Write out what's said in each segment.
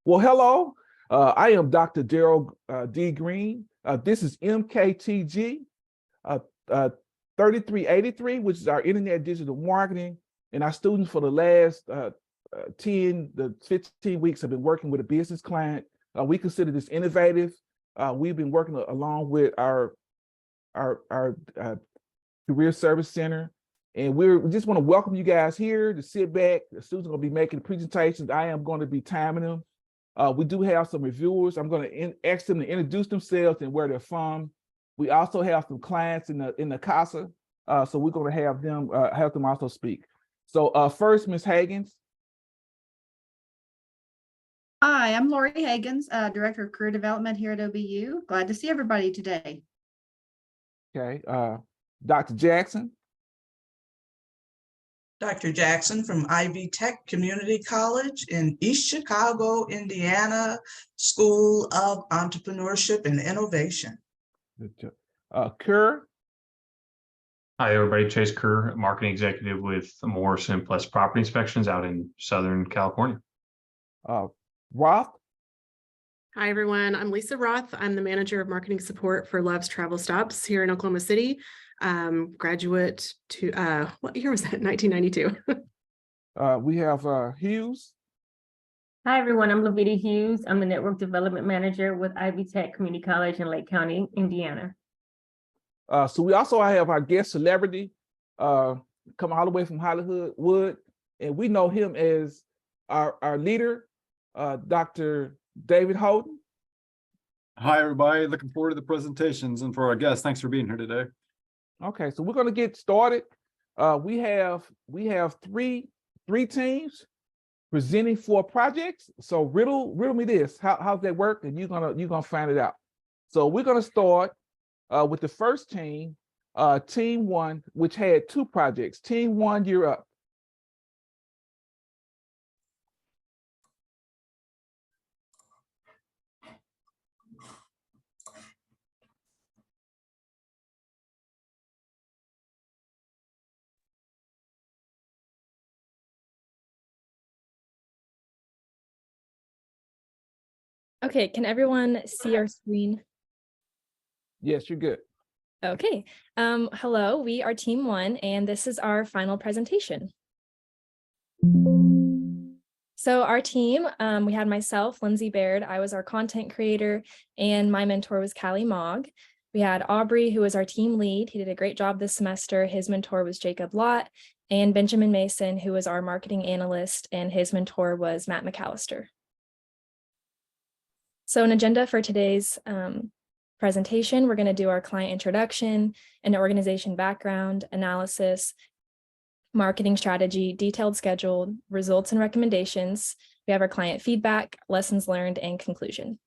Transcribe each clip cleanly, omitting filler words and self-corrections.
Well, hello. I am Dr. Daryl D. Green. This is MKTG 3383, which is our internet digital marketing. And our students for the last 10 to 15 weeks have been working with a business client. We consider this innovative. We've been working along with our career service center. And we just want to welcome you guys here to sit back. The students are going to be making presentations. I am going to be timing them. We do have some reviewers. I'm going to ask them to introduce themselves and where they're from. We also have some clients in the CASA, so we're going to have them also speak. So first, Ms. Hagens. Hi, I'm Lori Hagens, Director of Career Development here at OBU. Glad to see everybody today. Okay, Dr. Jackson. Dr. Jackson from Ivy Tech Community College in East Chicago, Indiana, School of Entrepreneurship and Innovation. Kerr. Hi, everybody. Chase Kerr, Marketing Executive with Morrison Plus Property Inspections out in Southern California. Roth. Hi, everyone. I'm Lisa Roth. I'm the Manager of Marketing Support for Love's Travel Stops here in Oklahoma City. Graduate to, what year was that? 1992. We have Hughes. Hi, everyone. I'm Lavita Hughes. I'm the Network Development Manager with Ivy Tech Community College in Lake County, Indiana. So we also have our guest celebrity coming all the way from Hollywood, and we know him as our leader, Dr. David Holden. Hi, everybody. Looking forward to the presentations, and for our guests, thanks for being here today. Okay, so we're going to get started. We have three teams presenting 4 projects. So riddle me this. How's that work? And you're gonna find it out. So we're gonna start with the first team, Team 1, which had 2 projects. Team 1, you're up. Okay, can everyone see our screen? Yes, you're good. Okay, hello, we are Team 1, and this is our final presentation. So our team, we had myself, Lindsay Baird, I was our content creator, and my mentor was Callie Mogg. We had Aubrey, who was our team lead. He did a great job this semester. His mentor was Jacob Lott, and Benjamin Mason, who was our marketing analyst, and his mentor was Matt McAllister. So an agenda for today's presentation, we're going to do our client introduction, an organization background, analysis, marketing strategy, detailed schedule, results and recommendations. We have our client feedback, lessons learned, and conclusion.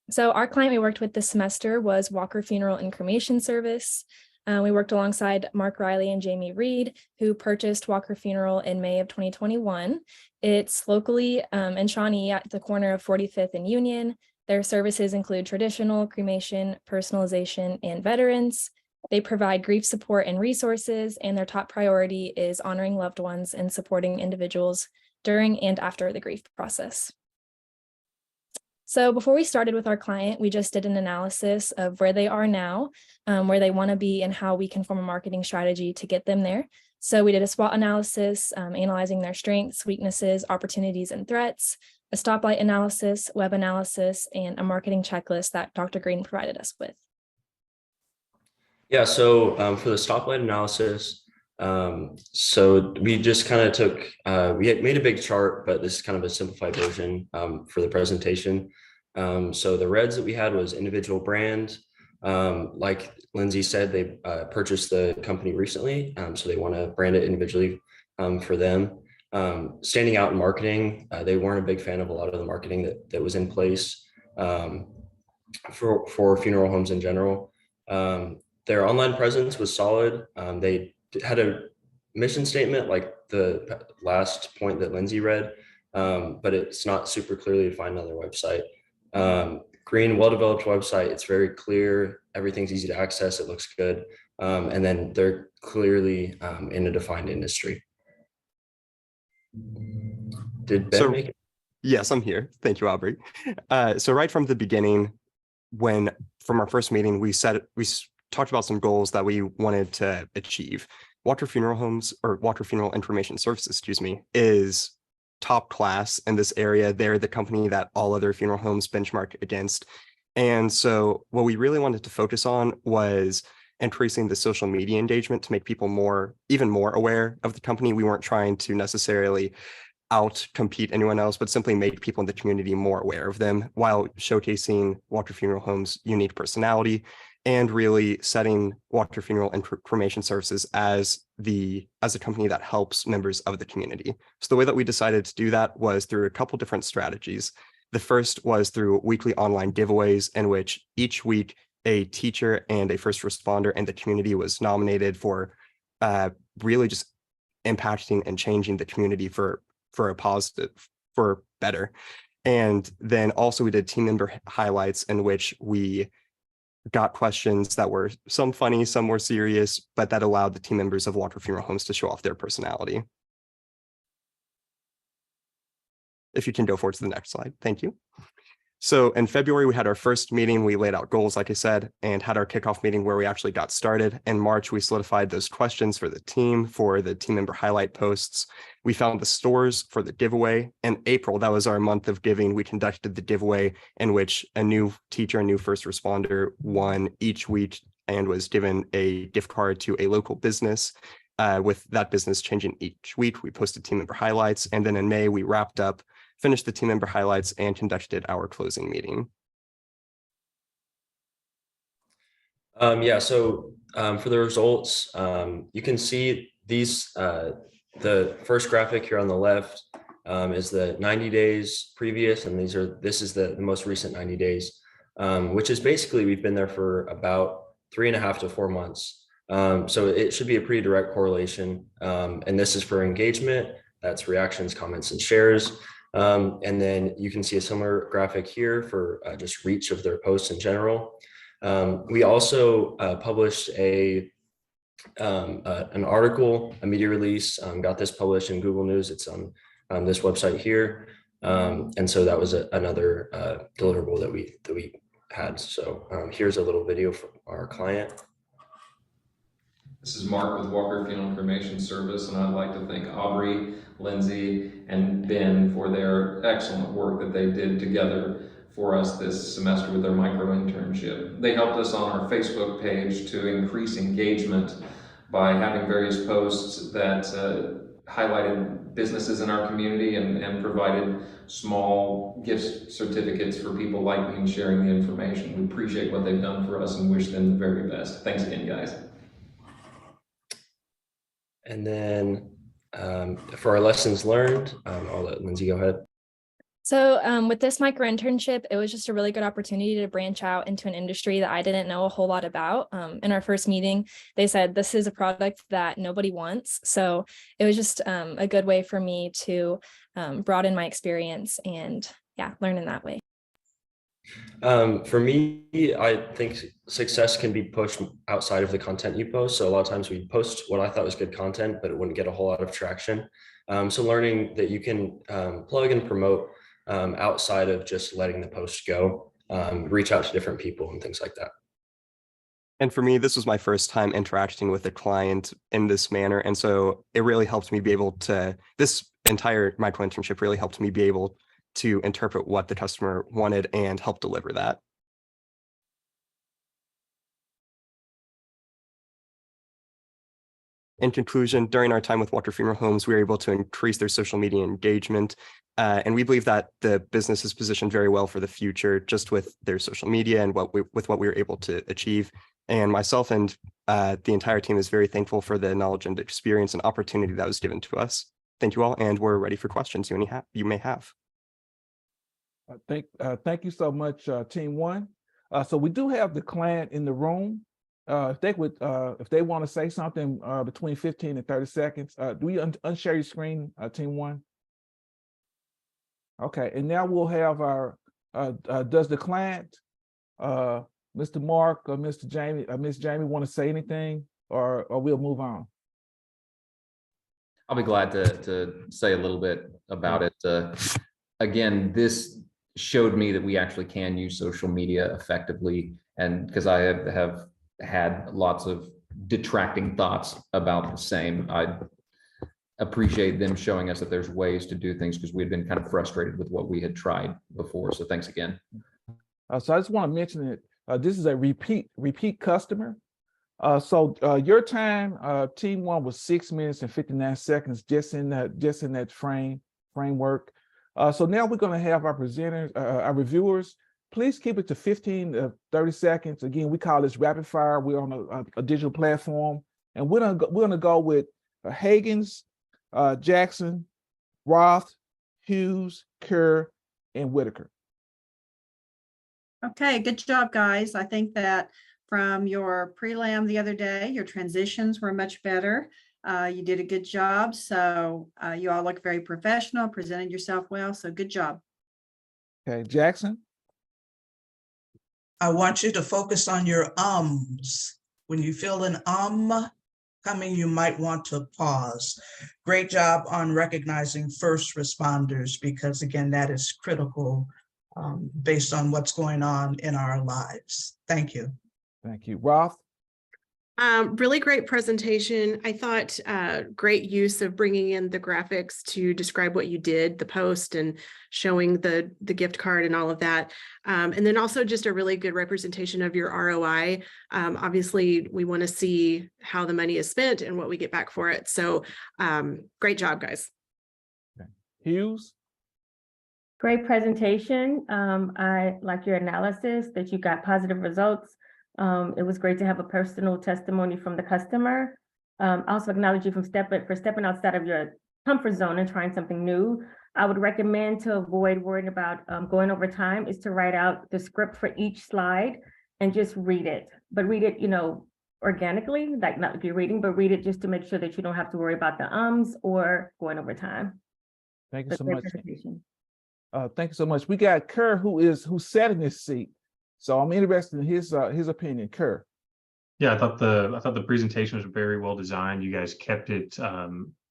So our client we worked with this semester was Walker Funeral and Cremation Service. We worked alongside Mark Riley and Jamie Reed, who purchased Walker Funeral in May of 2021. It's locally in Shawnee at the corner of 45th and Union. Their services include traditional, cremation, personalization, and veterans. They provide grief support and resources, and their top priority is honoring loved ones and supporting individuals during and after the grief process. So before we started with our client, we just did an analysis of where they are now, where they want to be, and how we can form a marketing strategy to get them there. So we did a SWOT analysis, analyzing their strengths, weaknesses, opportunities, and threats, a stoplight analysis, web analysis, and a marketing checklist that Dr. Green provided us with. Yeah, so for the stoplight analysis, so we just kind of took, we had made a big chart, but this is kind of a simplified version for the presentation. So the reds that we had was individual brand. Like Lindsay said, they purchased the company recently, so they want to brand it individually for them. Standing out in marketing, they weren't a big fan of a lot of the marketing that was in place for funeral homes in general. Their online presence was solid. They had a mission statement like the last point that Lindsay read, but it's not super clearly defined on their website. Green, well-developed website. It's very clear. Everything's easy to access. It looks good. And then they're clearly in a defined industry. Did Ben make it? Yes, I'm here. Thank you, Aubrey. So right from the beginning, from our first meeting, we talked about some goals that we wanted to achieve. Walker Funeral Homes, or Walker Funeral Information Services, excuse me, is top class in this area. They're the company that all other funeral homes benchmark against. And so what we really wanted to focus on was increasing the social media engagement to make people even more aware of the company. We weren't trying to necessarily out-compete anyone else, but simply make people in the community more aware of them while showcasing Walker Funeral Home's unique personality and really setting Walker Funeral and Cremation Services as a company that helps members of the community. So the way that we decided to do that was through a couple different strategies. The first was through weekly online giveaways, in which each week a teacher and a first responder in the community was nominated for really just impacting and changing the community for a positive, for better. And then also we did team member highlights, in which we got questions that were some funny, some more serious, but that allowed the team members of Walker Funeral Homes to show off their personality. If you can go forward to the next slide. Thank you. So in February, we had our first meeting. We laid out goals, like I said, and had our kickoff meeting where we actually got started. In March, we solidified those questions for the team member highlight posts. We found the stores for the giveaway. In April, that was our month of giving. We conducted the giveaway, in which a new teacher, a new first responder won each week and was given a gift card to a local business. With that business changing each week, we posted team member highlights. And then in May, we finished the team member highlights and conducted our closing meeting. So for the results, you can see these, the first graphic here on the left is the 90 days previous, and this is the most recent 90 days, which is basically we've been there for about 3.5 to 4 months. So it should be a pretty direct correlation. And this is for engagement, that's reactions, comments, and shares. And then you can see a similar graphic here for just reach of their posts in general. We also published an article, a media release, got this published in Google News. It's on this website here. And so that was another deliverable that we had. So here's a little video from our client. This is Mark with Walker Funeral Cremation Service, and I'd like to thank Aubrey, Lindsay, and Ben for their excellent work that they did together for us this semester with their micro internship. They helped us on our Facebook page to increase engagement by having various posts that highlighted businesses in our community and provided small gift certificates for people like me in sharing the information. We appreciate what they've done for us and wish them the very best. Thanks again, guys. And then for our lessons learned, I'll let Lindsay go ahead. So with this micro internship, it was just a really good opportunity to branch out into an industry that I didn't know a whole lot about. In our first meeting, they said this is a product that nobody wants. So it was just a good way for me to broaden my experience and learn in that way. For me, I think success can be pushed outside of the content you post. So a lot of times we post what I thought was good content, but it wouldn't get a whole lot of traction. So learning that you can plug and promote outside of just letting the post go, reach out to different people and things like that. And for me, this was my first time interacting with a client in this manner. And so it really helped me be able to, this entire micro internship really helped me be able to interpret what the customer wanted and help deliver that. In conclusion, during our time with Walker Funeral Homes, we were able to increase their social media engagement. And we believe that the business is positioned very well for the future, just with their social media and with what we were able to achieve. And myself and the entire team is very thankful for the knowledge and experience and opportunity that was given to us. Thank you all, and we're ready for questions you may have. Thank you so much, Team One. So we do have the client in the room. If they want to say something between 15 and 30 seconds, do you unshare your screen, Team One? Okay, and now we'll have our, does the client, Mr. Mark or Mr. Jamie, Miss Jamie want to say anything, or we'll move on? I'll be glad to say a little bit about it. again, this showed me that we actually can use social media effectively. And because I have had lots of detracting thoughts about the same, I appreciate them showing us that there's ways to do things because we had been kind of frustrated with what we had tried before. So thanks again. So I just want to mention that this is a repeat customer. So your time, team one was 6 minutes and 59 seconds, just in that framework. So now we're going to have our presenters, our reviewers. Please keep it to 15 to 30 seconds. Again, we call this rapid fire. We're on a digital platform, and we're gonna go with Higgins, Jackson, Roth, Hughes, Kerr, and Whitaker. Okay, good job, guys. I think that from your prelim the other day, your transitions were much better. You did a good job. So you all look very professional, presented yourself well. So good job. Okay, Jackson. I want you to focus on your ums. When you feel an coming, you might want to pause. Great job on recognizing first responders, because again, that is critical based on what's going on in our lives. Thank you. Thank you. Roth. Really great presentation. I thought great use of bringing in the graphics to describe what you did, the post and showing the gift card and all of that. And then also just a really good representation of your ROI. Obviously, we want to see how the money is spent and what we get back for it. So great job, guys. Okay. Hughes. Great presentation. I like your analysis that you got positive results. It was great to have a personal testimony from the customer. Also acknowledge you for stepping outside of your comfort zone and trying something new. I would recommend, to avoid worrying about going over time, is to write out the script for each slide and just read it. But read it, organically, like not like you're reading, but read it just to make sure that you don't have to worry about the ums or going over time. Thank you But so great much. presentation. Thank you so much. We got Kerr, who sat in this seat. So I'm interested in his opinion. Kerr. Yeah, I thought the presentation was very well designed. You guys kept it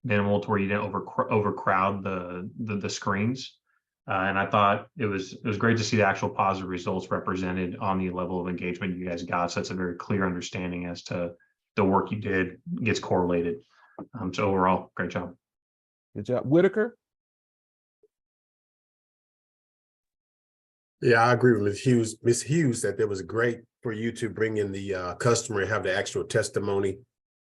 minimal to where you didn't overcrowd the screens. And I thought it was great to see the actual positive results represented on the level of engagement you guys got. So that's a very clear understanding as to the work you did gets correlated. So overall, great job. Good job. Whitaker. Yeah, I agree with Ms. Hughes, that it was great for you to bring in the customer and have the actual testimony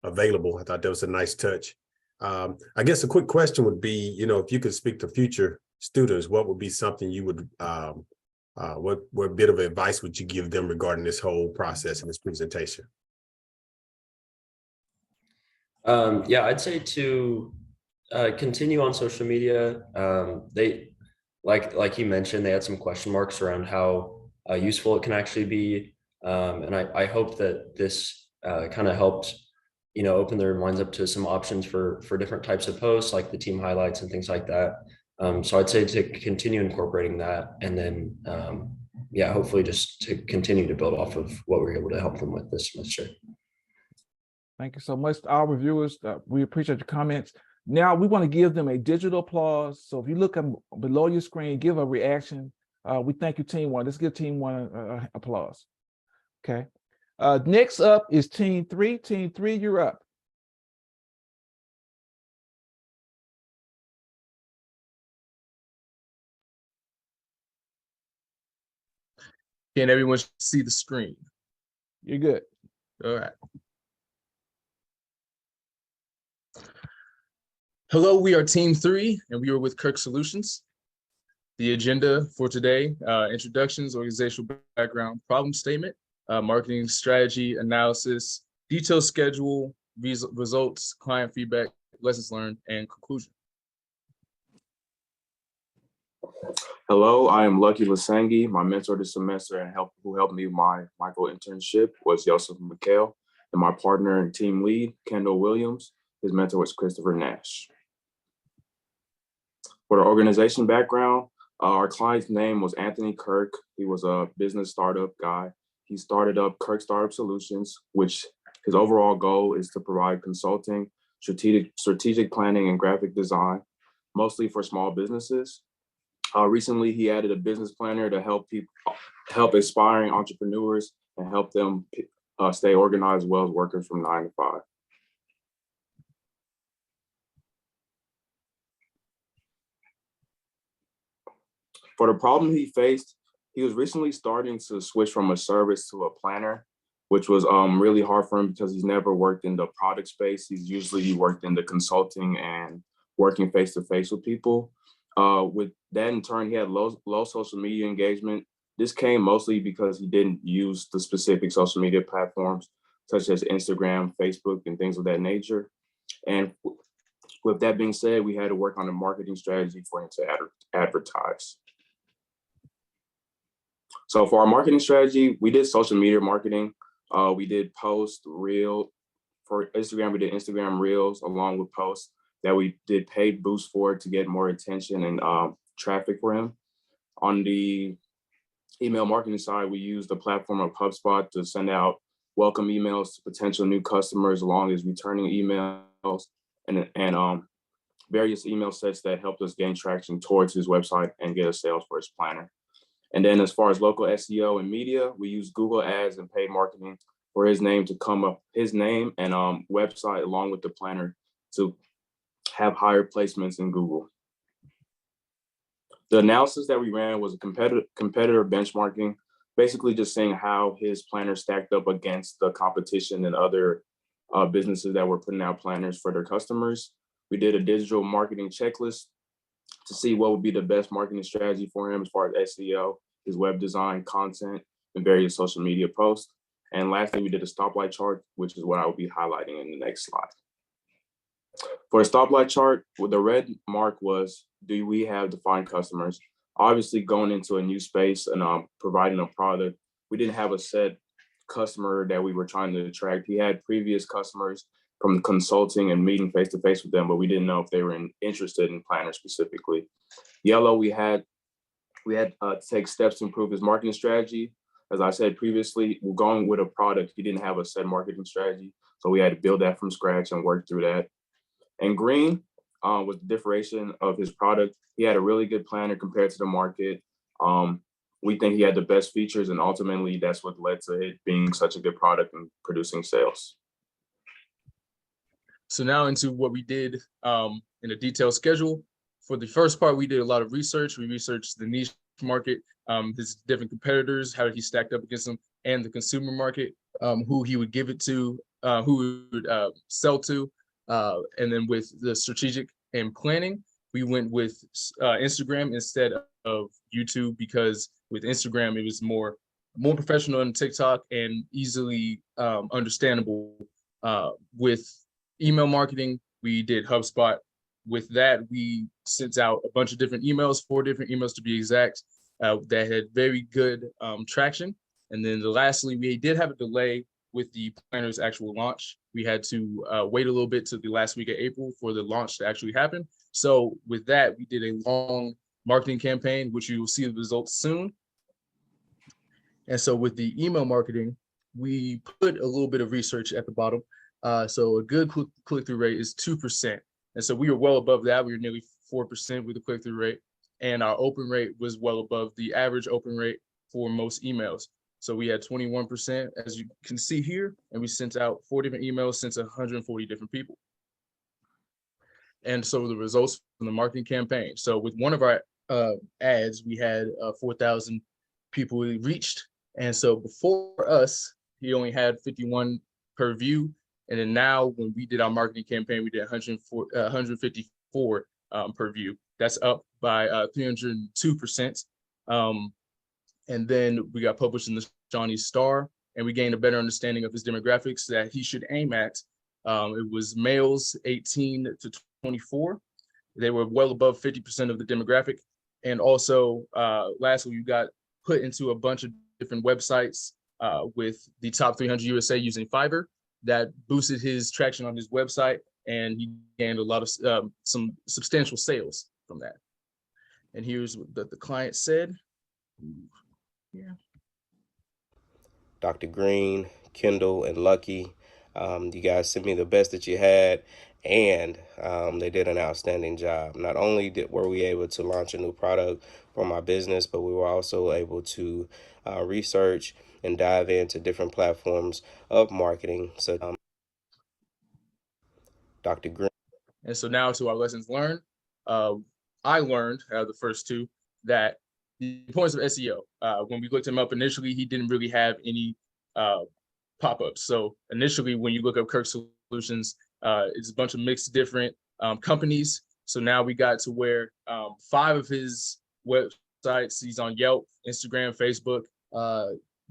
available. I thought that was a nice touch. I guess a quick question would be, if you could speak to future students, what would be something you would, what bit of advice would you give them regarding this whole process and this presentation? Yeah, I'd say to continue on social media. They, like you mentioned, they had some question marks around how useful it can actually be. And I hope that this kind of helped, open their minds up to some options for different types of posts, like the team highlights and things like that. So I'd say to continue incorporating that, and then, yeah, hopefully just to continue to build off of what we're able to help them with this semester. Thank you so much to our reviewers. We appreciate your comments. Now we want to give them a digital applause. So if you look below your screen, give a reaction. We thank you, team one. Let's give team one applause. Okay. Next up is team three. Team three, you're up. Can everyone see the screen? You're good. All right. Hello, we are Team 3, and we are with Kirk Solutions. The agenda for today: introductions, organizational background, problem statement, marketing strategy analysis, detailed schedule, results, client feedback, lessons learned, and conclusion. Hello, I am Lucky Lasangi. My mentor this semester and who helped me with my micro internship was Joseph McHale, and my partner and team lead, Kendall Williams. His mentor was Christopher Nash. For the organization background, our client's name was Anthony Kirk. He was a business startup guy. He started up Kirk Startup Solutions, which his overall goal is to provide consulting, strategic planning, and graphic design, mostly for small businesses. Recently, he added a business planner to help aspiring entrepreneurs and help them stay organized as well as working from 9 to 5. For the problem he faced, he was recently starting to switch from a service to a planner, which was really hard for him because he's never worked in the product space. He's usually worked in the consulting and working face to face with people. With that in turn, he had low social media engagement. This came mostly because he didn't use the specific social media platforms such as Instagram, Facebook, and things of that nature. And with that being said, we had to work on a marketing strategy for him to advertise. So for our marketing strategy, we did social media marketing. We did post, reel. For Instagram, we did Instagram Reels along with posts that we did paid boosts for to get more attention and traffic for him. On the email marketing side, we used the platform of HubSpot to send out welcome emails to potential new customers, along as returning emails and various email sets that helped us gain traction towards his website and get us sales for his planner. And then as far as local SEO and media, we use Google Ads and paid marketing for his name to come up, his name and website along with the planner to have higher placements in Google. The analysis that we ran was a competitor benchmarking, basically just seeing how his planner stacked up against the competition and other businesses that were putting out planners for their customers. We did a digital marketing checklist to see what would be the best marketing strategy for him as far as SEO, his web design, content, and various social media posts. And lastly, we did a stoplight chart, which is what I will be highlighting in the next slide. For the stoplight chart, the red mark was, do we have defined customers? Obviously, going into a new space and providing a product, we didn't have a set customer that we were trying to attract. He had previous customers from consulting and meeting face to face with them, but we didn't know if they were interested in planners specifically. Yellow, we had to take steps to improve his marketing strategy. As I said previously, we're going with a product. He didn't have a set marketing strategy, so we had to build that from scratch and work through that. And green was the differentiation of his product. He had a really good planner compared to the market. We think he had the best features, and ultimately that's what led to it being such a good product and producing sales. So now into what we did in a detailed schedule. For the first part, we did a lot of research. We researched the niche market, his different competitors, how he stacked up against them, and the consumer market, who he would give it to, who he would sell to. And then with the strategic and planning, we went with Instagram instead of YouTube, because with Instagram, it was more professional than TikTok and easily understandable. With email marketing, we did HubSpot. With that, we sent out a bunch of different emails, 4 different emails to be exact, that had very good traction. And then lastly, we did have a delay with the planner's actual launch. We had to wait a little bit to the last week of April for the launch to actually happen. So with that, we did a long marketing campaign, which you will see the results soon. And so with the email marketing, we put a little bit of research at the bottom. So a good click-through rate is 2%. And so we were well above that. We were nearly 4% with the click-through rate. And our open rate was well above the average open rate for most emails. So we had 21%, as you can see here, and we sent out 4 different emails sent to 140 different people. And so the results from the marketing campaign. So with one of our ads, we had 4,000 people we reached. And so before us, he only had 51 per view. And then now when we did our marketing campaign, we did 154 per view. That's up by 302%. And then we got published in the Shawnee Star, and we gained a better understanding of his demographics that he should aim at. It was males 18 to 24. They were well above 50% of the demographic. And also, lastly, we got put into a bunch of different websites with the top 300 USA using Fiverr. That boosted his traction on his website, and he gained a lot of some substantial sales from that. And here's what the client said. Yeah. Dr. Green, Kendall, and Lucky, you guys sent me the best that you had, and they did an outstanding job. Not only were we able to launch a new product for my business, but we were also able to research and dive into different platforms of marketing. So Dr. Green. And so now to our lessons learned. I learned out of the first two that the importance of SEO. When we looked him up initially, he didn't really have any pop-ups. So initially, when you look up Kirk Solutions, it's a bunch of mixed different companies. So now we got to where 5 of his websites, he's on Yelp, Instagram, Facebook,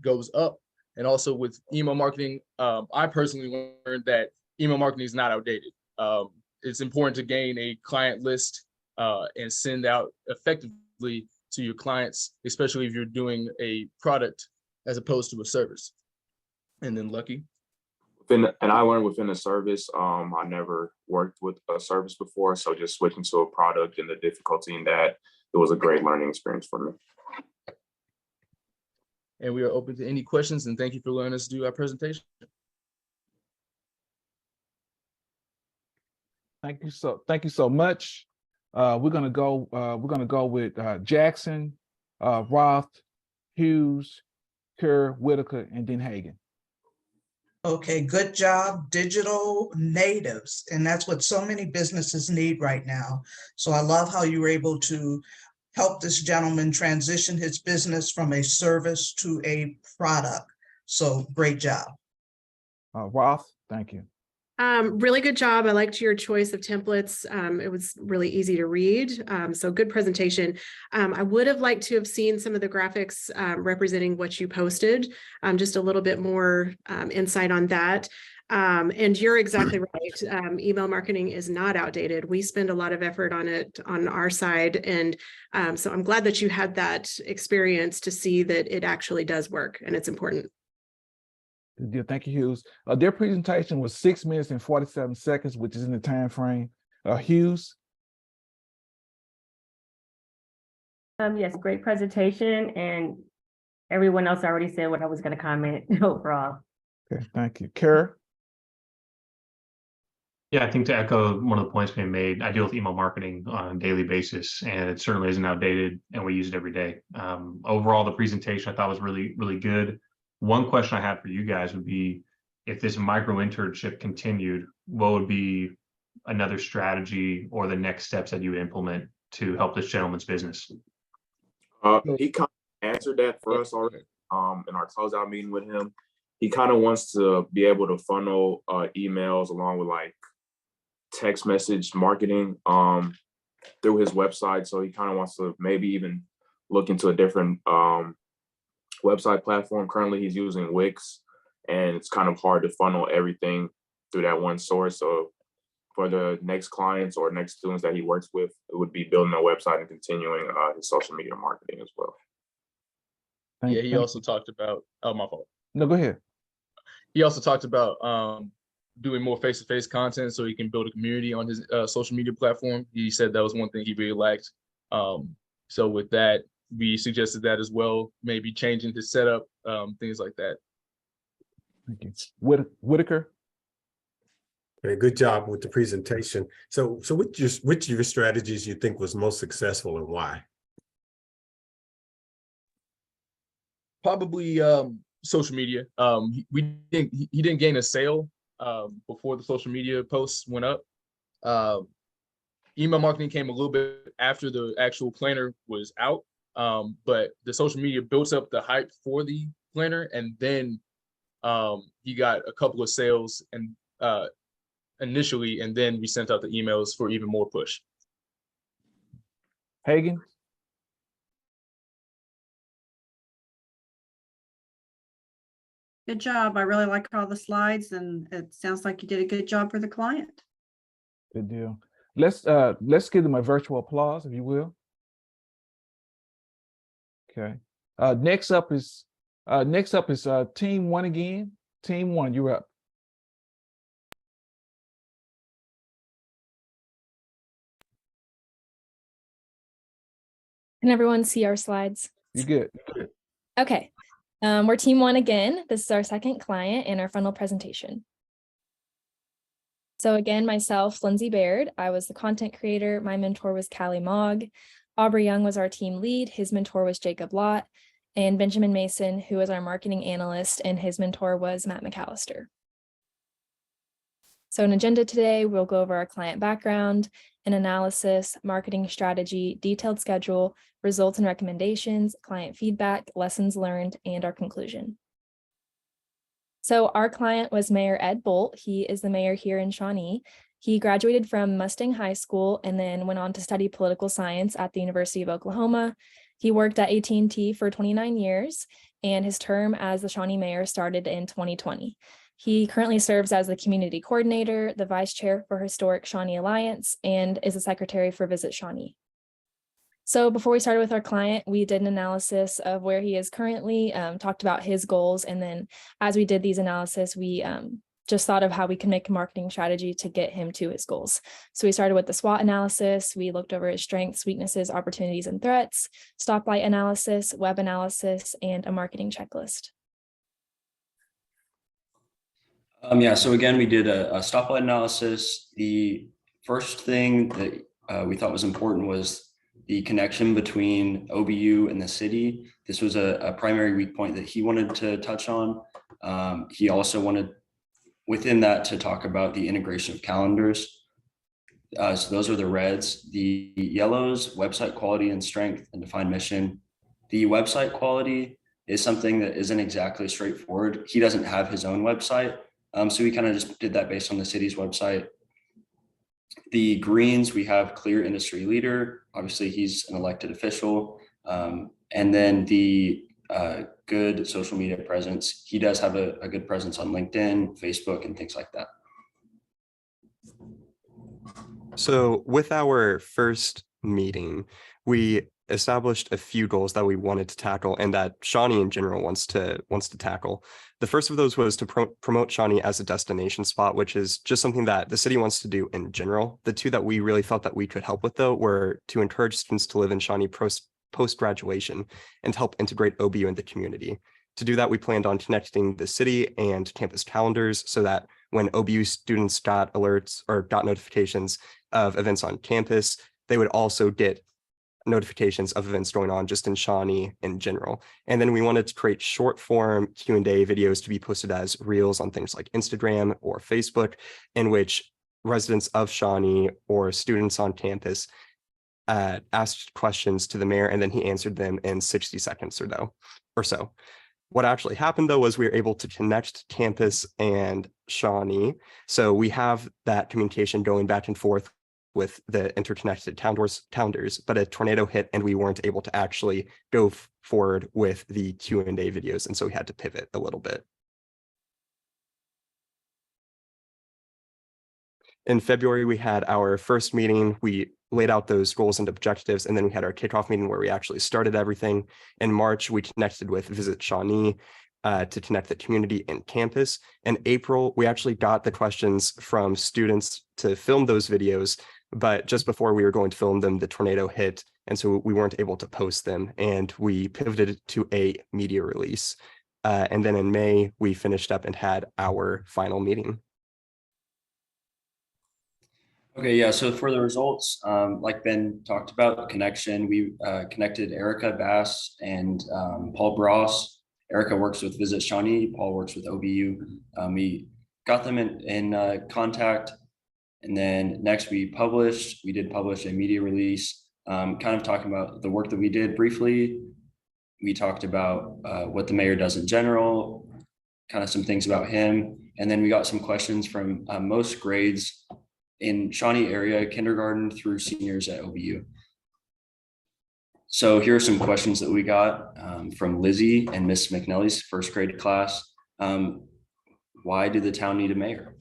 goes up. And also with email marketing, I personally learned that email marketing is not outdated. It's important to gain a client list and send out effectively to your clients, especially if you're doing a product as opposed to a service. And then Lucky. And I learned within the service, I never worked with a service before. So just switching to a product and the difficulty in that, it was a great learning experience for me. And we are open to any questions, and thank you for letting us do our presentation. Thank you so much. We're gonna go with Jackson, Roth, Hughes, Kerr, Whitaker, and then Hagan. Okay, good job, digital natives. And that's what so many businesses need right now. So I love how you were able to help this gentleman transition his business from a service to a product. So great job. Roth, thank you. Really good job. I liked your choice of templates. It was really easy to read. So good presentation. I would have liked to have seen some of the graphics representing what you posted, just a little bit more insight on that. And you're exactly right. Email marketing is not outdated. We spend a lot of effort on it on our side. And so I'm glad that you had that experience to see that it actually does work and it's important. Thank you, Hughes. Their presentation was 6 minutes and 47 seconds, which is in the time frame. Hughes. Yes, great presentation, and everyone else already said what I was going to comment overall. Okay, thank you. Kerr. Yeah, I think to echo one of the points being made, I deal with email marketing on a daily basis, and it certainly isn't outdated, and we use it every day. Overall, the presentation I thought was really, really good. One question I had for you guys would be, if this micro internship continued, what would be another strategy or the next steps that you would implement to help this gentleman's business? He kind of answered that for us already in our closeout meeting with him. He kind of wants to be able to funnel emails along with like text message marketing through his website. So he kind of wants to maybe even look into a different website platform. Currently he's using Wix, and it's kind of hard to funnel everything through that one source. So for the next clients or next students that he works with, it would be building a website and continuing his social media marketing as well. Yeah, he also talked about, oh, my fault. No, go ahead. He also talked about doing more face-to-face content so he can build a community on his social media platform. He said that was one thing he really liked. So with that, we suggested that as well, maybe changing his setup, things like that. Thank you. Whitaker. Okay, good job with the presentation. So which of your strategies you think was most successful and why? Probably social media. He didn't gain a sale before the social media posts went up. Email marketing came a little bit after the actual planner was out. But the social media built up the hype for the planner, and then he got a couple of sales and initially, and then we sent out the emails for even more push. Hagan. Good job. I really like all the slides, and it sounds like you did a good job for the client. Good deal. Let's give them a virtual applause, if you will. Okay. Next up is team one again. Team one, you're up. Can everyone see our slides? You're good. Okay. We're team one again. This is our second client in our funnel presentation. So again, myself, Lindsay Baird, I was the content creator. My mentor was Callie Mogg. Aubrey Young was our team lead. His mentor was Jacob Lott. And Benjamin Mason, who was our marketing analyst, and his mentor was Matt McAllister. So an agenda today, we'll go over our client background, an analysis, marketing strategy, detailed schedule, results and recommendations, client feedback, lessons learned, and our conclusion. So our client was Mayor Ed Bolt. He is the mayor here in Shawnee. He graduated from Mustang High School and then went on to study political science at the University of Oklahoma. He worked at AT&T for 29 years, and his term as the Shawnee mayor started in 2020. He currently serves as the community coordinator, the vice chair for Historic Shawnee Alliance, and is the secretary for Visit Shawnee. So before we started with our client, we did an analysis of where he is currently, talked about his goals. And then as we did these analysis, we just thought of how we can make a marketing strategy to get him to his goals. So we started with the SWOT analysis. We looked over his strengths, weaknesses, opportunities, and threats, stoplight analysis, web analysis, and a marketing checklist. Yeah, so again, we did a stoplight analysis. The first thing that we thought was important was the connection between OBU and the city. This was a primary weak point that he wanted to touch on. He also wanted within that to talk about the integration of calendars. So those are the reds. The yellows, website quality and strength and defined mission. The website quality is something that isn't exactly straightforward. He doesn't have his own website. So we kind of just did that based on the city's website. The greens, we have clear industry leader. Obviously, he's an elected official. And then the good social media presence. He does have a good presence on LinkedIn, Facebook, and things like that. So with our first meeting, we established a few goals that we wanted to tackle and that Shawnee in general wants to tackle. The first of those was to promote Shawnee as a destination spot, which is just something that the city wants to do in general. The two that we really felt that we could help with, though, were to encourage students to live in Shawnee post-graduation and to help integrate OBU in the community. To do that, we planned on connecting the city and campus calendars so that when OBU students got alerts or got notifications of events on campus, they would also get notifications of events going on just in Shawnee in general. And then we wanted to create short form Q&A videos to be posted as reels on things like Instagram or Facebook, in which residents of Shawnee or students on campus asked questions to the mayor, and then he answered them in 60 seconds or so. What actually happened, though, was we were able to connect campus and Shawnee. So we have that communication going back and forth with the interconnected calendars, but a tornado hit and we weren't able to actually go forward with the Q&A videos. And so we had to pivot a little bit. In February, we had our first meeting. We laid out those goals and objectives, and then we had our kickoff meeting where we actually started everything. In March, we connected with Visit Shawnee to connect the community and campus. In April, we actually got the questions from students to film those videos, but just before we were going to film them, the tornado hit, and so we weren't able to post them, and we pivoted to a media release. And then in May, we finished up and had our final meeting. Okay, yeah, so for the results, like Ben talked about, the connection, we connected Erica Bass and Paul Bross. Erica works with Visit Shawnee, Paul works with OBU. We got them in contact. And then next we did publish a media release, kind of talking about the work that we did briefly. We talked about what the mayor does in general, kind of some things about him. And then we got some questions from most grades in Shawnee area, kindergarten through seniors at OBU. So here are some questions that we got from Lizzie and Miss McNelly's first grade class. Why did the town need a mayor?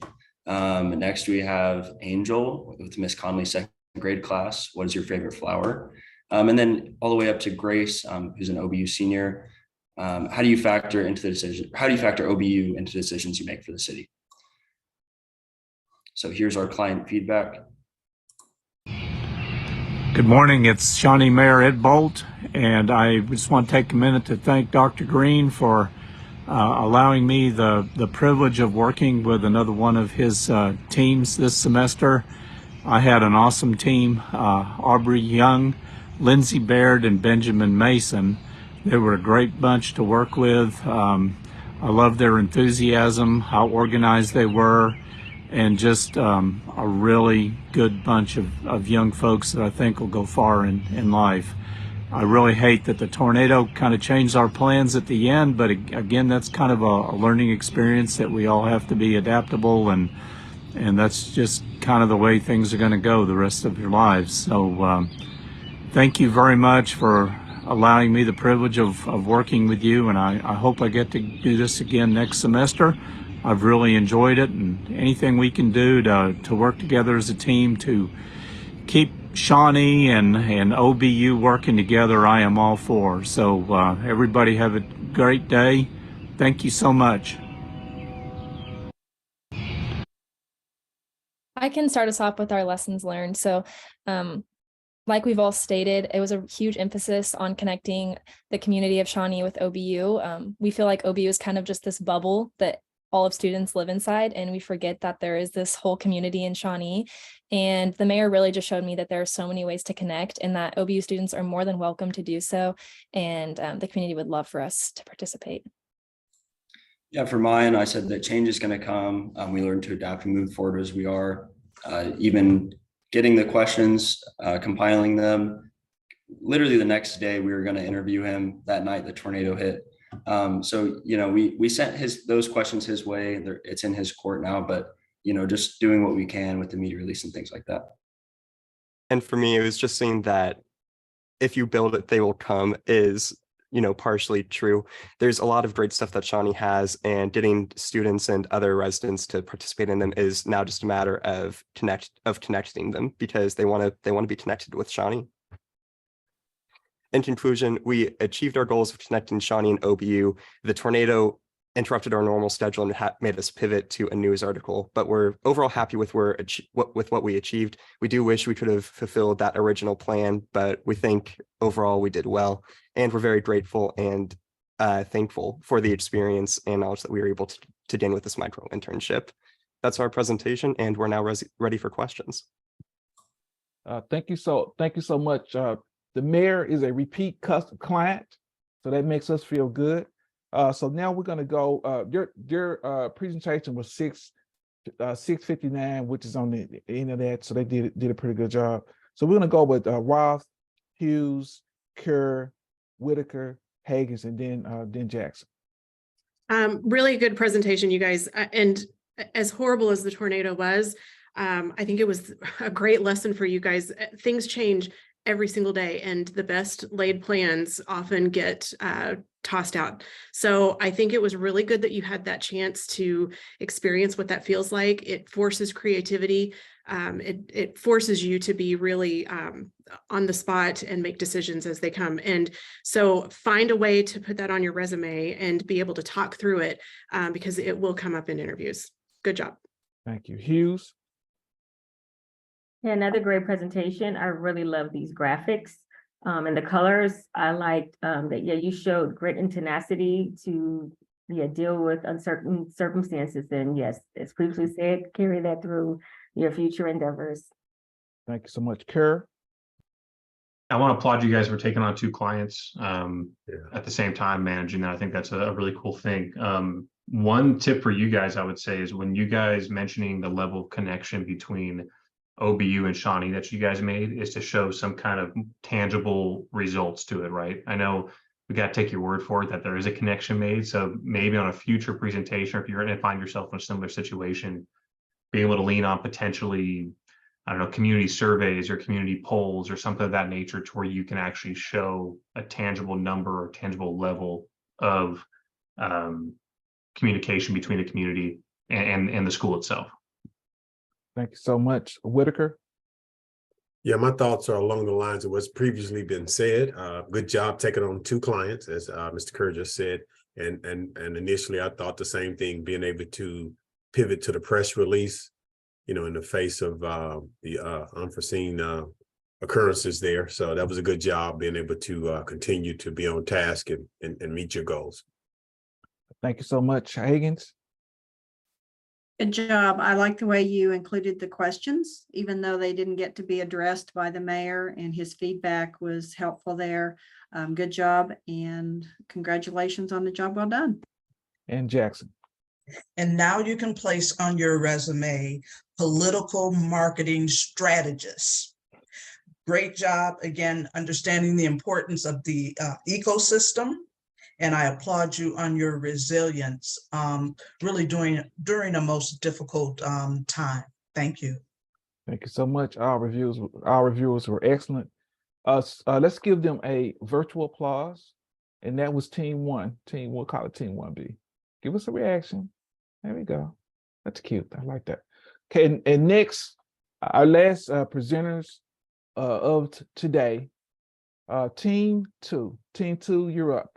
Next we have Angel with Miss Conley's second grade class. What is your favorite flower? And then all the way up to Grace, who's an OBU senior. How do you factor OBU into decisions you make for the city? So here's our client feedback. Good morning, it's Shawnee Mayor Ed Bolt, and I just want to take a minute to thank Dr. Green for allowing me the privilege of working with another one of his teams this semester. I had an awesome team, Aubrey Young, Lindsay Baird, and Benjamin Mason. They were a great bunch to work with. I love their enthusiasm, how organized they were, and just a really good bunch of young folks that I think will go far in life. I really hate that the tornado kind of changed our plans at the end, but again, that's kind of a learning experience that we all have to be adaptable, and that's just kind of the way things are going to go the rest of your lives. So thank you very much for allowing me the privilege of working with you, and I hope I get to do this again next semester. I've really enjoyed it, and anything we can do to work together as a team to keep Shawnee and OBU working together, I am all for. So everybody have a great day. Thank you so much. I can start us off with our lessons learned. So like we've all stated, it was a huge emphasis on connecting the community of Shawnee with OBU. We feel like OBU is kind of just this bubble that all of students live inside, and we forget that there is this whole community in Shawnee. And the mayor really just showed me that there are so many ways to connect, and that OBU students are more than welcome to do so. And the community would love for us to participate. Yeah, for mine, I said that change is going to come. We learn to adapt and move forward as we are. Even getting the questions, compiling them. Literally the next day, we were going to interview him that night the tornado hit. So, you know, we sent those questions his way. It's in his court now, but, you know, just doing what we can with the media release and things like that. And for me, it was just saying that if you build it, they will come is, you know, partially true. There's a lot of great stuff that Shawnee has, and getting students and other residents to participate in them is now just a matter of connecting them, because they want to be connected with Shawnee. In conclusion, we achieved our goals of connecting Shawnee and OBU. The tornado interrupted our normal schedule and made us pivot to a news article, but we're overall happy with what we achieved. We do wish we could have fulfilled that original plan, but we think overall we did well, and we're very grateful and thankful for the experience and knowledge that we were able to gain with this micro internship. That's our presentation, and we're now ready for questions. Thank you so much. The mayor is a repeat client, so that makes us feel good. So now we're going to go. Your presentation was 6:59, which is on the end of that. So they did a pretty good job. So we're going to go with Roth, Hughes, Kerr, Whitaker, Hagens, and then Jackson. Really good presentation, you guys. And as horrible as the tornado was, I think it was a great lesson for you guys. Things change every single day, and the best laid plans often get tossed out. So I think it was really good that you had that chance to experience what that feels like. It forces creativity. It forces you to be really on the spot and make decisions as they come. And so find a way to put that on your resume and be able to talk through it, because it will come up in interviews. Good job. Thank you. Hughes? Yeah, another great presentation. I really love these graphics and the colors. I liked that, yeah, you showed grit and tenacity to deal with uncertain circumstances. And yes, as previously said, carry that through your future endeavors. Thank you so much. Kerr? I want to applaud you guys for taking on 2 clients at the same time, managing that. I think that's a really cool thing. One tip for you guys, I would say, is when you guys mentioning the level of connection between OBU and Shawnee that you guys made, is to show some kind of tangible results to it, right? I know we got to take your word for it that there is a connection made. So maybe on a future presentation, or if you're going to find yourself in a similar situation, being able to lean on potentially, I don't know, community surveys or community polls or something of that nature, to where you can actually show a tangible number or tangible level of communication between the community and the school itself. Thank you so much. Whitaker? Yeah, my thoughts are along the lines of what's previously been said. Good job taking on 2 clients, as Mr. Kerr just said. And initially, I thought the same thing, being able to pivot to the press release, you know, in the face of the unforeseen occurrences there. So that was a good job, being able to continue to be on task and meet your goals. Thank you so much, Higgins. Good job. I like the way you included the questions, even though they didn't get to be addressed by the mayor, and his feedback was helpful there. Good job and congratulations on the job well done. And Jackson. And now you can place on your resume, political marketing strategist. Great job, again, understanding the importance of the ecosystem. And I applaud you on your resilience, really during a most difficult time. Thank you. Thank you so much. Our reviewers were excellent. Let's give them a virtual applause. And that was team one. We'll call it team 1B. Give us a reaction. There we go. That's cute. I like that. Okay, and next, our last presenters of today, team two. Team two, you're up.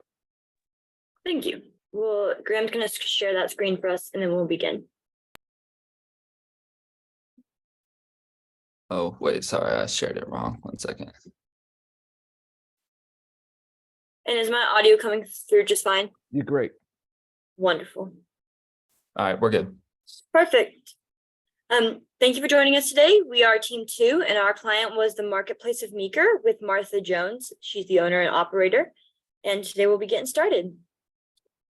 Thank you. Well, Graham's going to share that screen for us and then we'll begin. Oh, wait, sorry, I shared it wrong. 1 second. And is my audio coming through just fine? You're great. Wonderful. All right, we're good. Perfect. Thank you for joining us today. We are team 2 and our client was the Marketplace of Meeker with Martha Jones. She's the owner and operator. And today we'll be getting started.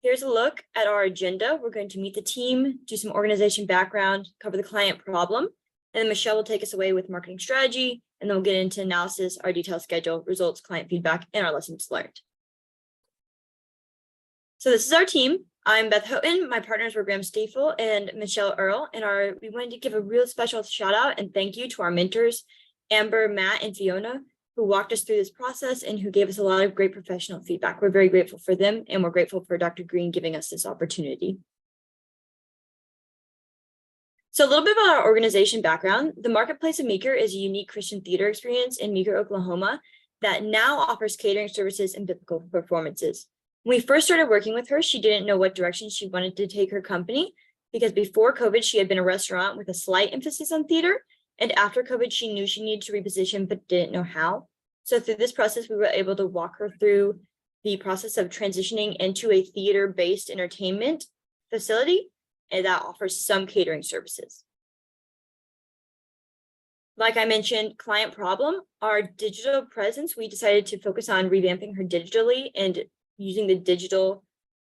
Here's a look at our agenda. We're going to meet the team, do some organization background, cover the client problem, and then Michelle will take us away with marketing strategy, and then we'll get into analysis, our detailed schedule, results, client feedback, and our lessons learned. So this is our team. I'm Beth Houghton. My partners were Graham Stiefel and Michelle Earle, and we wanted to give a real special shout out and thank you to our mentors, Amber, Matt, and Fiona, who walked us through this process and who gave us a lot of great professional feedback. We're very grateful for them, and we're grateful for Dr. Green giving us this opportunity. So a little bit about our organization background. The Marketplace of Meeker is a unique Christian theater experience in Meeker, Oklahoma that now offers catering services and biblical performances. When we first started working with her, she didn't know what direction she wanted to take her company because before COVID, she had been a restaurant with a slight emphasis on theater. And after COVID, she knew she needed to reposition, but didn't know how. So through this process, we were able to walk her through the process of transitioning into a theater-based entertainment facility, and that offers some catering services. Like I mentioned, client problem, our digital presence, we decided to focus on revamping her digitally and using the digital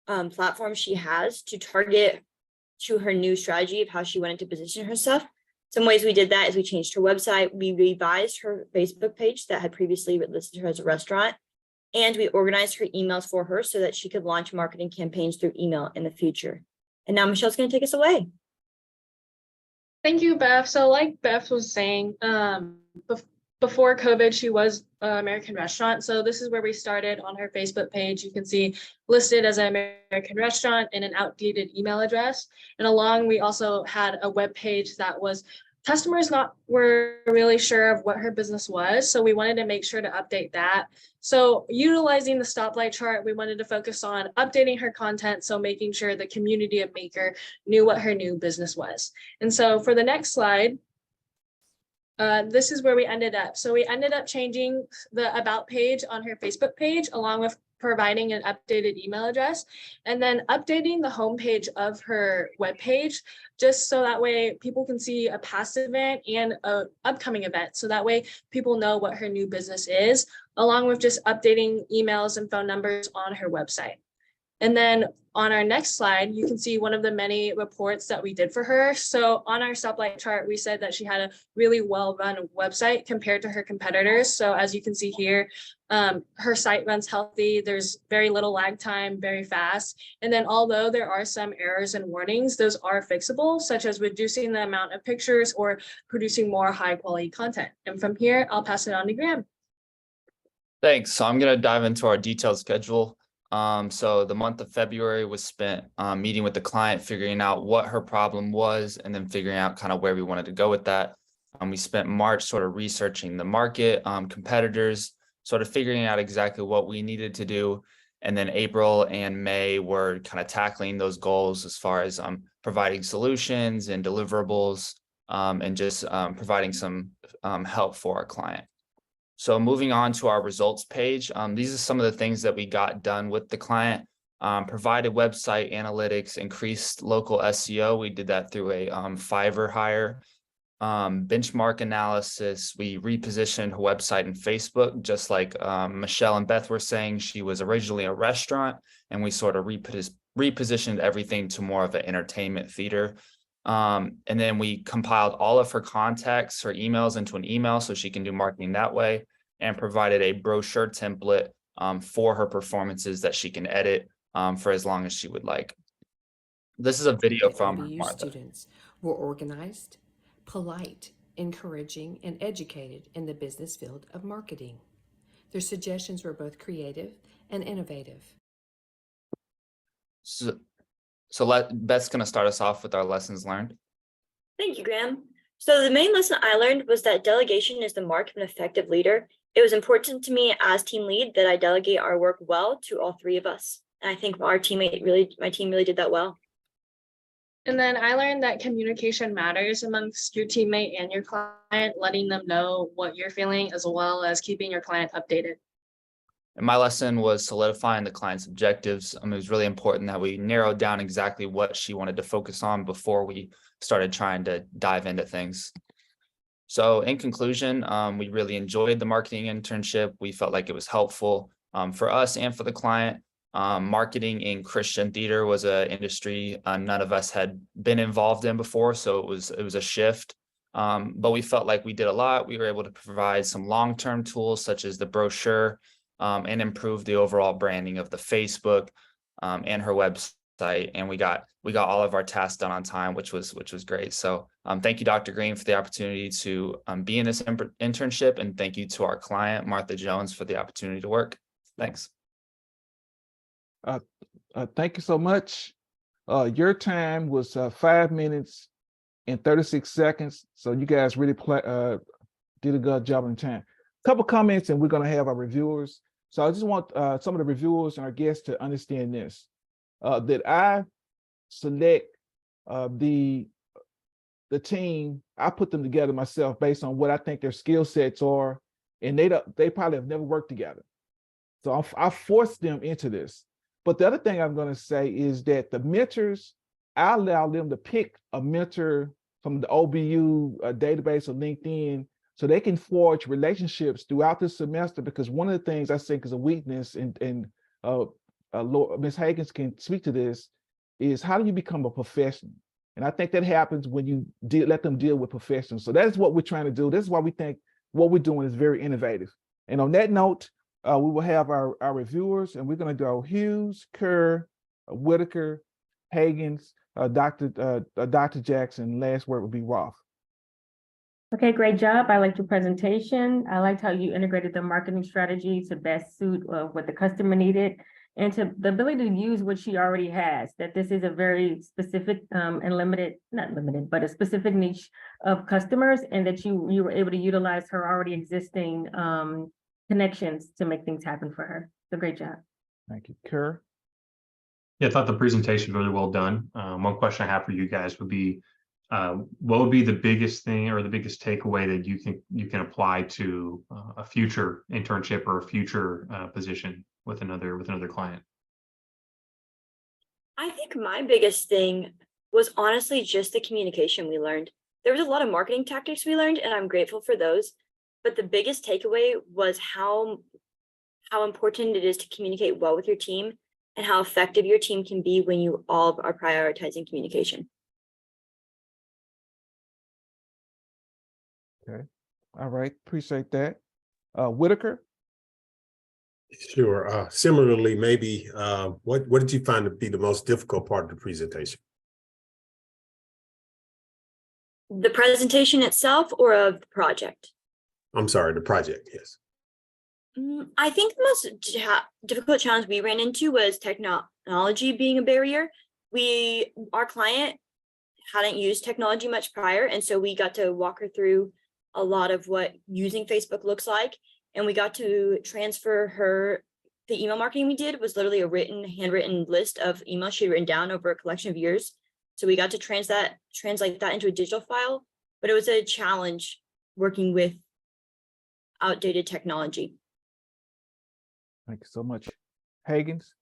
platform she has to target to her new strategy of how she wanted to position herself. Some ways we did that is we changed her website, we revised her Facebook page that had previously listed her as a restaurant, and we organized her emails for her so that she could launch marketing campaigns through email in the future. And now Michelle's going to take us away. Thank you, Beth. So like Beth was saying, before COVID, she was an American Restaurant. So this is where we started on her Facebook page. You can see listed as an American Restaurant and an outdated email address. And along, we also had a web page that was customers were really sure of what her business was. So we wanted to make sure to update that. So utilizing the stoplight chart, we wanted to focus on updating her content. So making sure the community of Meeker knew what her new business was. And so for the next slide, this is where we ended up. So we ended up changing the about page on her Facebook page, along with providing an updated email address, and then updating the homepage of her webpage, just so that way people can see a past event and an upcoming event. So that way people know what her new business is, along with just updating emails and phone numbers on her website. And then on our next slide, you can see one of the many reports that we did for her. So on our stoplight chart, we said that she had a really well-run website compared to her competitors. So as you can see here, her site runs healthy. There's very little lag time, very fast. And then although there are some errors and warnings, those are fixable, such as reducing the amount of pictures or producing more high quality content. And from here, I'll pass it on to Graham. Thanks. So I'm going to dive into our detailed schedule. So the month of February was spent meeting with the client, figuring out what her problem was, and then figuring out kind of where we wanted to go with that. We spent March sort of researching the market, competitors, sort of figuring out exactly what we needed to do. And then April and May were kind of tackling those goals as far as providing solutions and deliverables and just providing some help for our client. So moving on to our results page, these are some of the things that we got done with the client. provided website analytics, increased local SEO. We did that through a Fiverr hire. Benchmark analysis. We repositioned her website and Facebook, just like Michelle and Beth were saying. She was originally a restaurant, and we sort of repositioned everything to more of an entertainment theater. And then we compiled all of her contacts, her emails into an email so she can do marketing that way, and provided a brochure template for her performances that she can edit for as long as she would like. This is a video from MBU Martha. students were organized, polite, encouraging, and educated in the business field of marketing. Their suggestions were both creative and innovative. Beth's going to start us off with our lessons learned. Thank you, Graham. So the main lesson I learned was that delegation is the mark of an effective leader. It was important to me as team lead that I delegate our work well to all three of us. And I think my team really did that well. And then I learned that communication matters amongst your teammate and your client, letting them know what you're feeling as well as keeping your client updated. And my lesson was solidifying the client's objectives. It was really important that we narrowed down exactly what she wanted to focus on before we started trying to dive into things. So in conclusion, we really enjoyed the marketing internship. We felt like it was helpful for us and for the client. Marketing in Christian theater was an industry none of us had been involved in before, so it was a shift. But we felt like we did a lot. We were able to provide some long-term tools such as the brochure and improve the overall branding of the Facebook and her website. And we got all of our tasks done on time, which was great. So thank you, Dr. Green, for the opportunity to be in this internship, and thank you to our client, Martha Jones, for the opportunity to work. Thanks. Thank you so much. Your time was 5 minutes and 36 seconds. So you guys really did a good job on time. Couple comments, and we're going to have our reviewers. So I just want some of the reviewers and our guests to understand this, that I select the team. I put them together myself based on what I think their skill sets are, and they probably have never worked together. So I forced them into this. But the other thing I'm going to say is that the mentors, I allow them to pick a mentor from the OBU database or LinkedIn, so they can forge relationships throughout the semester. Because one of the things I think is a weakness, and Ms. Higgins can speak to this, is how do you become a professional? And I think that happens when you let them deal with professionals. So that's what we're trying to do. This is why we think what we're doing is very innovative. And on that note, we will have our reviewers, and we're going to go Hughes, Kerr, Whitaker, Higgins, Dr. Jackson. Last word would be Roth. Okay, great job. I liked your presentation. I liked how you integrated the marketing strategy to best suit what the customer needed, and to the ability to use what she already has, that this is a very specific and not limited, but a specific niche of customers, and that you were able to utilize her already existing connections to make things happen for her. So great job. Thank you. Kerr? Yeah, I thought the presentation was really well done. One question I have for you guys would be, what would be the biggest thing or the biggest takeaway that you think you can apply to a future internship or a future position with another client? I think my biggest thing was honestly just the communication we learned. There was a lot of marketing tactics we learned, and I'm grateful for those. But the biggest takeaway was how important it is to communicate well with your team, and how effective your team can be when you all are prioritizing communication. Okay. All right. Appreciate that. Whitaker? Sure. Similarly, maybe what did you find to be the most difficult part of the presentation? The presentation itself or of the project? I'm sorry, the project, yes. I think the most difficult challenge we ran into was technology being a barrier. Our client hadn't used technology much prior, and so we got to walk her through a lot of what using Facebook looks like, and we got to transfer her. The email marketing we did was literally a handwritten list of emails she'd written down over a collection of years. So we got to translate that into a digital file, but it was a challenge working with outdated technology. Thank you so much. Higgins?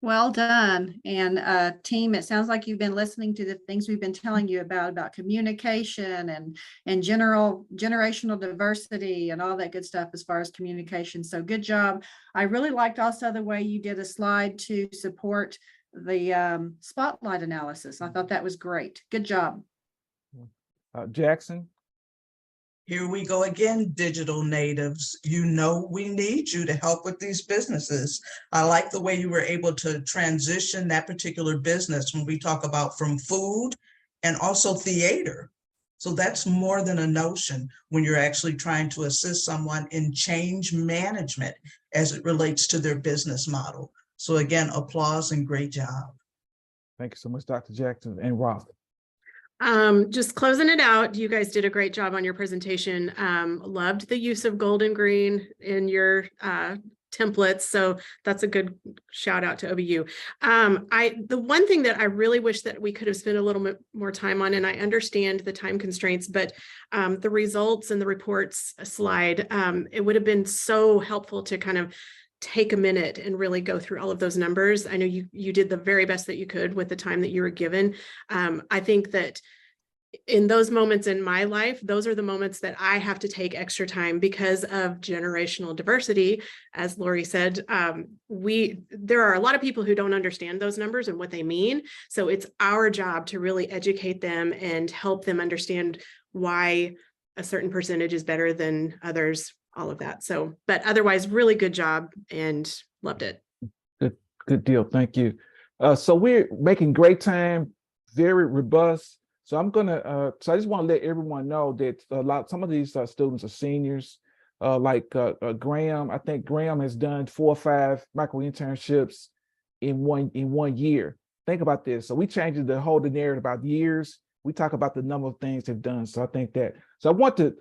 Well done. And team, it sounds like you've been listening to the things we've been telling you about communication and generational diversity and all that good stuff as far as communication. So good job. I really liked also the way you did a slide to support the spotlight analysis. I thought that was great. Good job. Jackson? Here we go again, digital natives. You know we need you to help with these businesses. I like the way you were able to transition that particular business when we talk about from food and also theater. So that's more than a notion when you're actually trying to assist someone in change management as it relates to their business model. So again, applause and great job. Thank you so much, Dr. Jackson and Roth. Just closing it out. You guys did a great job on your presentation. Loved the use of gold and green in your templates. So that's a good shout out to OBU. The one thing that I really wish that we could have spent a little bit more time on, and I understand the time constraints, but the results and the reports slide, it would have been so helpful to kind of take a minute and really go through all of those numbers. I know you did the very best that you could with the time that you were given. I think that in those moments in my life, those are the moments that I have to take extra time because of generational diversity. As Lori said, there are a lot of people who don't understand those numbers and what they mean. So it's our job to really educate them and help them understand why a certain percentage is better than others, all of that. So, but otherwise, really good job and loved it. Good deal. Thank you. So we're making great time, very robust. So I'm gonna, so I just want to let everyone know that some of these students are seniors, like Graham. I think Graham has done 4 or 5 micro internships in one year. Think about this. So we changed the whole narrative about years. We talk about the number of things they've done. So I think that. So I want to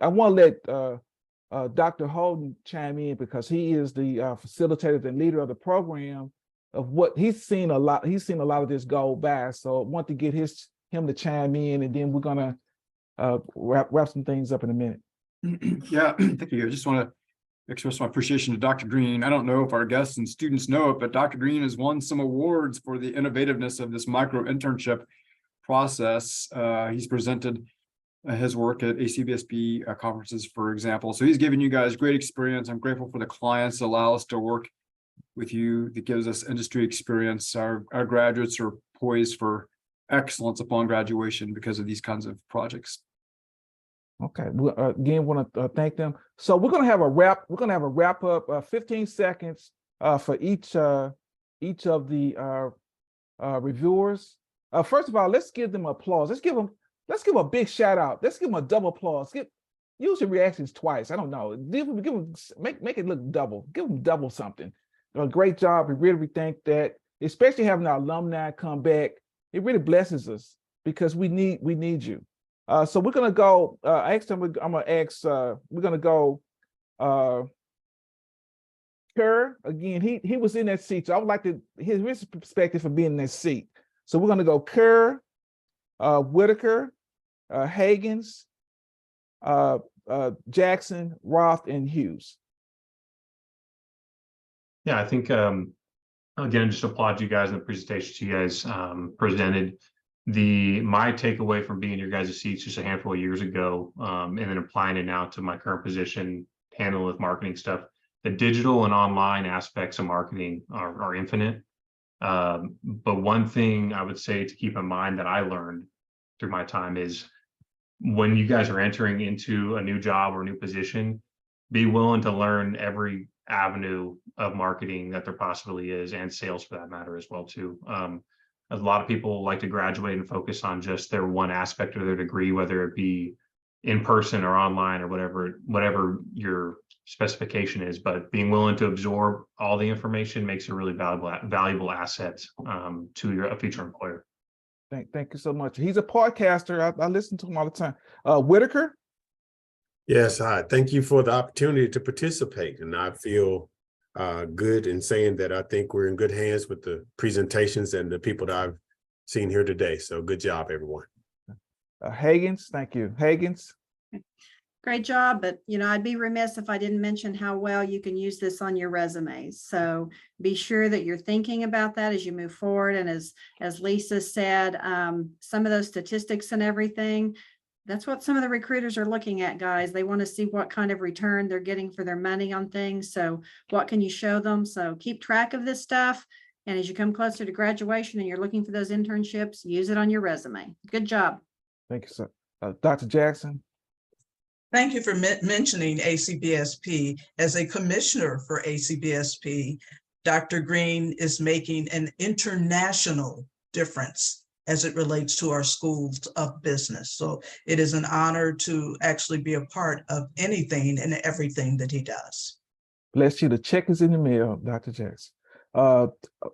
let Dr. Holden chime in because he is the facilitator and leader of the program. Of what he's seen a lot of this go by. So I want to get him to chime in, and then we're gonna wrap some things up in a minute. Yeah, thank you. I just want to express my appreciation to Dr. Green. I don't know if our guests and students know it, but Dr. Green has won some awards for the innovativeness of this micro internship process. He's presented his work at ACBSB conferences, for example. So he's given you guys great experience. I'm grateful for the clients that allow us to work with you, that gives us industry experience. Our graduates are poised for excellence upon graduation because of these kinds of projects. Okay, we again want to thank them. So we're gonna have a wrap. We're gonna have a wrap up, 15 seconds for each of the reviewers. First of all, let's give them applause. Let's give them a big shout out. Let's give them a double applause. Use your reactions twice. I don't know. Give them make it look double. Give them double something. A great job. We really thank that, especially having our alumni come back. It really blesses us because we need you. So we're gonna go. We're gonna go. Kerr again. He was in that seat. So I would like to hear his perspective for being in that seat. So we're gonna go Kerr, Whitaker, Higgins, Jackson, Roth, and Hughes. Yeah, I think again, just applaud you guys in the presentations you guys presented. My takeaway from being in your guys' seats just a handful of years ago, and then applying it now to my current position, handling with marketing stuff, the digital and online aspects of marketing are infinite. But one thing I would say to keep in mind that I learned through my time is when you guys are entering into a new job or new position, be willing to learn every avenue of marketing that there possibly is, and sales for that matter as well too. A lot of people like to graduate and focus on just their one aspect of their degree, whether it be in person or online or whatever your specification is, but being willing to absorb all the information makes a really valuable asset to a future employer. Thank you so much. He's a podcaster. I listen to him all the time. Whitaker? Yes, thank you for the opportunity to participate. And I feel good in saying that I think we're in good hands with the presentations and the people that I've seen here today. So good job, everyone. Higgins, thank you. Higgins? Great job, but I'd be remiss if I didn't mention how well you can use this on your resumes. So be sure that you're thinking about that as you move forward. And as Lisa said, some of those statistics and everything, that's what some of the recruiters are looking at, guys. They want to see what kind of return they're getting for their money on things. So what can you show them? So keep track of this stuff. And as you come closer to graduation and you're looking for those internships, use it on your resume. Good job. Thank you, sir. Dr. Jackson. Thank you for mentioning ACBSP. As a commissioner for ACBSP, Dr. Green is making an international difference as it relates to our schools of business. So it is an honor to actually be a part of anything and everything that he does. Bless you. The check is in the mail, Dr. Jackson.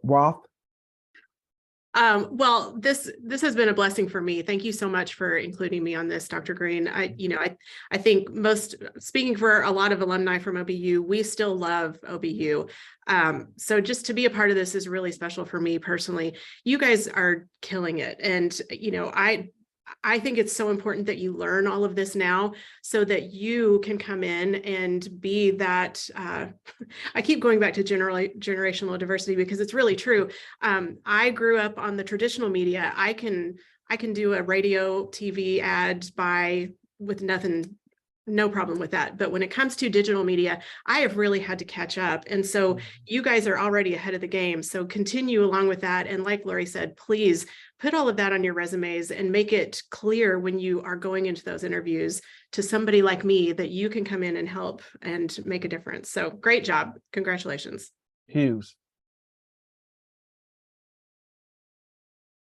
Roth. Well, this has been a blessing for me. Thank you so much for including me on this, Dr. Green. I think speaking for a lot of alumni from OBU, we still love OBU. So just to be a part of this is really special for me personally. You guys are killing it. And, I think it's so important that you learn all of this now so that you can come in and be that, I keep going back to generational diversity because it's really true. I grew up on the traditional media. I can do a radio, TV ad with nothing, no problem with that. But when it comes to digital media, I have really had to catch up. And so you guys are already ahead of the game. So continue along with that. And like Lori said, please put all of that on your resumes and make it clear when you are going into those interviews to somebody like me that you can come in and help and make a difference. So great job. Congratulations. Hughes.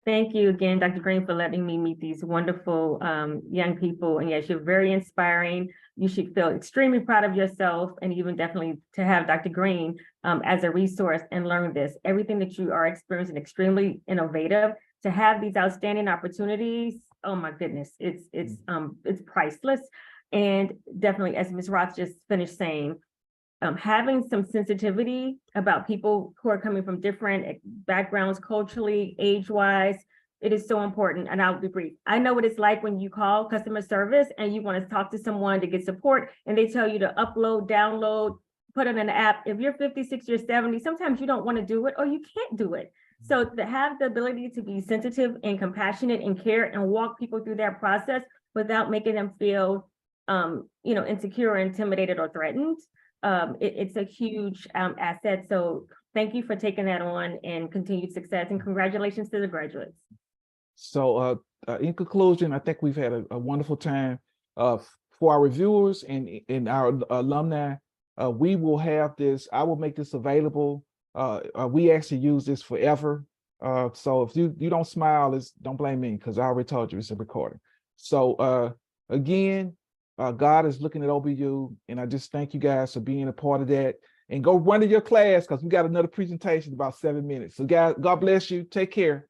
Thank you again, Dr. Green, for letting me meet these wonderful young people. And yes, you're very inspiring. You should feel extremely proud of yourself, and even definitely to have Dr. Green as a resource and learn this. Everything that you are experiencing, extremely innovative. To have these outstanding opportunities, oh my goodness, it's priceless. And definitely, as Ms. Roth just finished saying, having some sensitivity about people who are coming from different backgrounds, culturally, age-wise, it is so important. And I'll be brief. I know what it's like when you call customer service and you want to talk to someone to get support, and they tell you to upload, download, put it in an app. If you're 50, 60, or 70, sometimes you don't want to do it or you can't do it. So to have the ability to be sensitive and compassionate and care and walk people through that process without making them feel, insecure, or intimidated, or threatened, it's a huge asset. So thank you for taking that on, and continued success, and congratulations to the graduates. So in conclusion, I think we've had a wonderful time. For our reviewers and our alumni, we will have this. I will make this available. We actually use this forever. So if you don't smile, don't blame me, because I already told you it's a recording. So again, God is looking at OBU, and I just thank you guys for being a part of that. And go run to your class, because we got another presentation in about 7 minutes. So guys, God bless you. Take care.